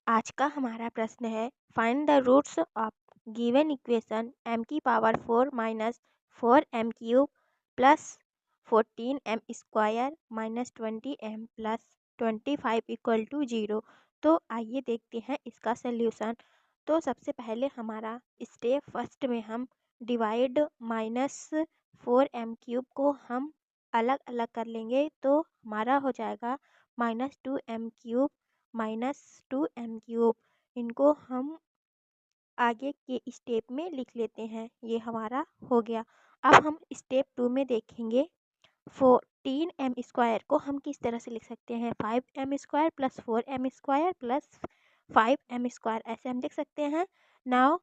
आज का हमारा प्रश्न है find the roots of given equation m की power 4 minus 4m³ plus 14m² minus 20m plus 25 equal to 0। तो आइए देखते हैं इसका सल्यूशन। तो सबसे पहले हमारा स्टेप फर्स्ट में हम डिवाइड माइनस 4m³ को हम अलग अलग कर लेंगे, तो हमारा हो जाएगा -2m³ माइनस 2m³। इनको हम आगे के स्टेप में लिख लेते हैं, ये हमारा हो गया। अब हम स्टेप 2 में देखेंगे 14m² को हम किस तरह से लिख सकते हैं, 5m² plus 4m² plus 5m², ऐसे हम लिख सकते हैं। नाउ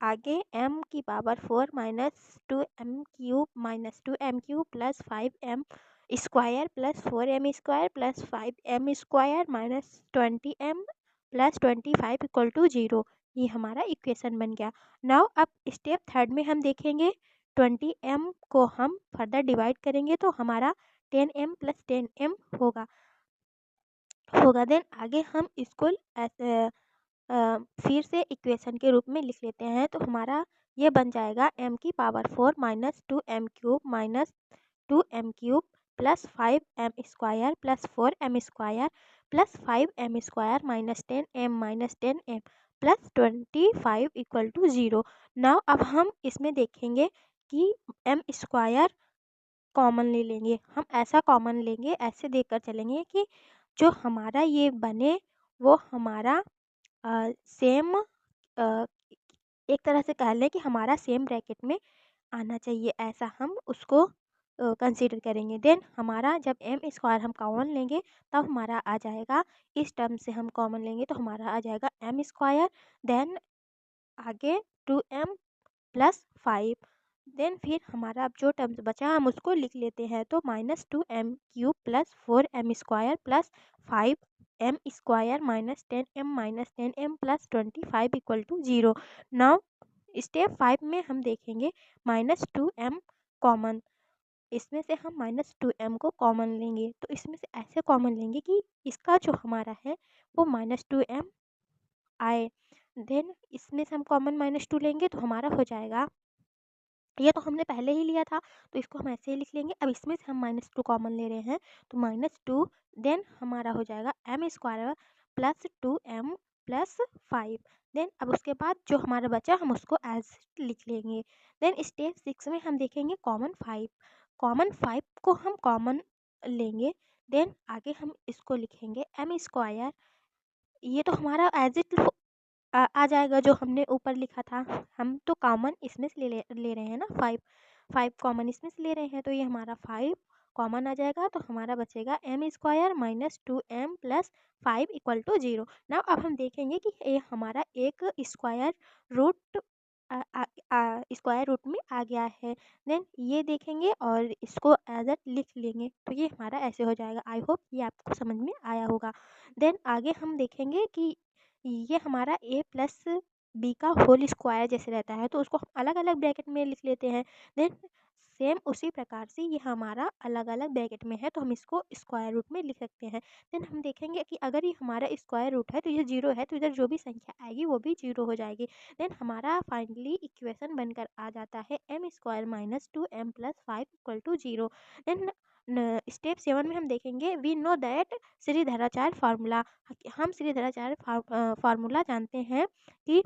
आगे m की power 4 minus 2m³ minus 2m³ plus 5m² plus 4m² plus 5m² minus 20m plus 25 equal to 0। ये हमारा इक्वेशन बन गया। नाउ अब स्टेप थर्ड में हम देखेंगे 20m को हम फर्दर डिवाइड करेंगे तो हमारा 10m प्लस 10m होगा। देन आगे हम इसको फिर से इक्वेशन के रूप में लिख लेते हैं, तो हमारा ये बन जाएगा m की power 4 minus 2m³ minus 2m³ plus 5m² plus 4m² plus 5m² minus 10m plus 25 equal to 0। Now अब हम इसमें देखेंगे कि m² कॉमन ले लेंगे। हम ऐसा कॉमन लेंगे, ऐसे देखकर चलेंगे कि जो हमारा ये बने वो हमारा सेम एक तरह से कह लें कि हमारा सेम ब्रैकेट में आना चाहिए, ऐसा हम उसको कंसीडर करेंगे। देन हमारा जब m² हम कॉमन लेंगे तब हमारा आ जाएगा, इस टर्म से हम कॉमन लेंगे तो हमारा आ जाएगा m²। देन आगे 2m प्लस 5। देन फिर हमारा अब जो टर्म्स बचा हम उसको लिख लेते हैं, तो -2m³ plus 4m² plus 5m² minus 10m plus 25 equal to 0। Now step 5 में हम देखेंगे -2m कॉमन, इसमें से हम -2m को कॉमन लेंगे, तो इसमें से ऐसे कॉमन लेंगे कि इसका जो हमारा है वो -2m आए। देन इसमें से हम कॉमन -2 लेंगे तो हमारा हो जाएगा, ये तो हमने पहले ही लिया था तो इसको हम ऐसे ही लिख लेंगे। अब इसमें से हम -2 कॉमन ले रहे हैं तो -2, देन हमारा हो जाएगा m² plus 2m plus 5। Then अब उसके बाद जो हमारा बचा हम उसको एज लिख लेंगे। देन स्टेप 6 में हम देखेंगे कॉमन 5 को हम कॉमन लेंगे। देन आगे हम इसको लिखेंगे m²। ये तो हमारा एज इट आ जाएगा जो हमने ऊपर लिखा था। हम तो कॉमन इसमें से ले रहे हैं ना, 5 कॉमन इसमें से ले रहे हैं, तो ये हमारा 5 कॉमन आ जाएगा, तो हमारा बचेगा m² minus 2m plus 5 equal to 0। ना अब हम देखेंगे कि ये हमारा एक स्क्वायर रूट स्क्वायर रूट में आ गया है। देन ये देखेंगे और इसको एज एट लिख लेंगे, तो ये हमारा ऐसे हो जाएगा। आई होप ये आपको समझ में आया होगा। देन आगे हम देखेंगे कि ये हमारा a प्लस बी का होल स्क्वायर जैसे रहता है, तो उसको हम अलग अलग ब्रैकेट में लिख लेते हैं। देन सेम उसी प्रकार से ये हमारा अलग अलग ब्रैकेट में है तो हम इसको स्क्वायर रूट में लिख सकते हैं। देन हम देखेंगे कि अगर ये हमारा स्क्वायर रूट है तो ये 0 है, तो इधर जो भी संख्या आएगी वो भी 0 हो जाएगी। देन हमारा फाइनली इक्वेशन बनकर आ जाता है m² minus 2m plus 5 equal to 0। Then step 7 में हम देखेंगे we know that Shridharacharya formula. हम श्रीधराचार्य फार्मूला जानते हैं कि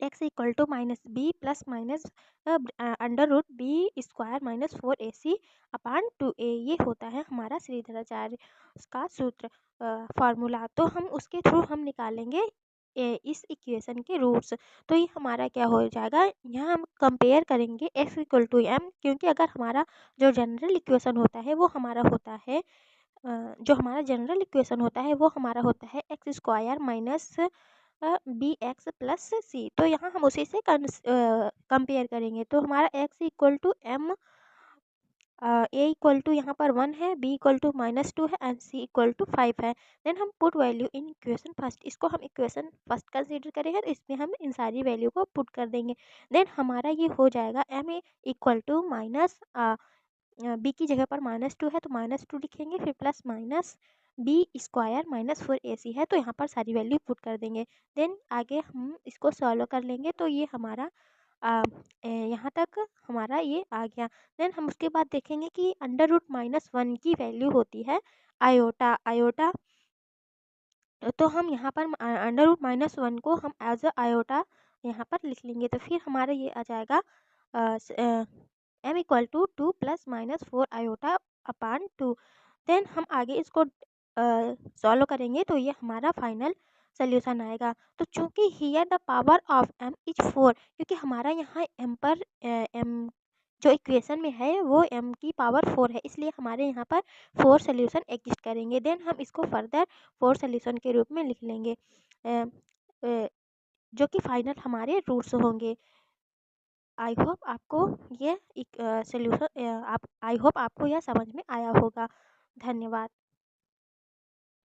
x equal to minus B plus minus under root B square minus 4ac upon 2a, ये होता है हमारा श्रीधराचार्य का सूत्र फार्मूला। तो हम उसके थ्रू हम निकालेंगे इस इक्वेशन के रूट्स। तो ये हमारा क्या हो जाएगा, यहाँ हम कंपेयर करेंगे x इक्वल टू m, क्योंकि अगर हमारा जो जनरल इक्वेशन होता है वो हमारा होता है x² minus b x plus c. तो यहाँ हम उसी से कंपेयर करेंगे, तो हमारा x equal to m, A equal to यहाँ पर 1 है, बी इक्वल टू -2 है एंड सी इक्वल टू 5 है। देन हम put value in equation first, इसको हम इक्वेशन फर्स्ट कंसीडर करेंगे तो इसमें हम इन सारी वैल्यू को पुट कर देंगे। देन हमारा ये हो जाएगा m equal to minus B की जगह पर -2 है तो -2 लिखेंगे, फिर plus minus B square minus 4ac है, तो यहाँ पर सारी वैल्यू पुट कर देंगे। देन आगे हम इसको सॉल्व कर लेंगे, तो ये हमारा यहाँ तक हमारा ये आ गया। देन हम उसके बाद देखेंगे कि अंडर रूट -1 की वैल्यू होती है आयोटा। आयोटा तो हम यहाँ पर अंडर रूट -1 को हम एज अ आयोटा यहाँ पर लिख लेंगे, तो फिर हमारा ये आ जाएगा m = 2 + -4 आयोटा अपान 2। देन हम आगे इसको सॉल्व करेंगे, तो ये हमारा फाइनल सोल्यूशन आएगा। तो चूंकि here the power of m is 4, क्योंकि हमारा यहाँ m पर m जो इक्वेशन में है वो m की पावर 4 है, इसलिए हमारे यहाँ पर 4 सोल्यूशन एग्जिस्ट करेंगे। देन हम इसको फर्दर 4 सोल्यूशन के रूप में लिख लेंगे, जो कि फाइनल हमारे रूट्स होंगे। आई होप आपको ये सोल्यूशन आई होप आपको यह समझ में आया होगा। धन्यवाद।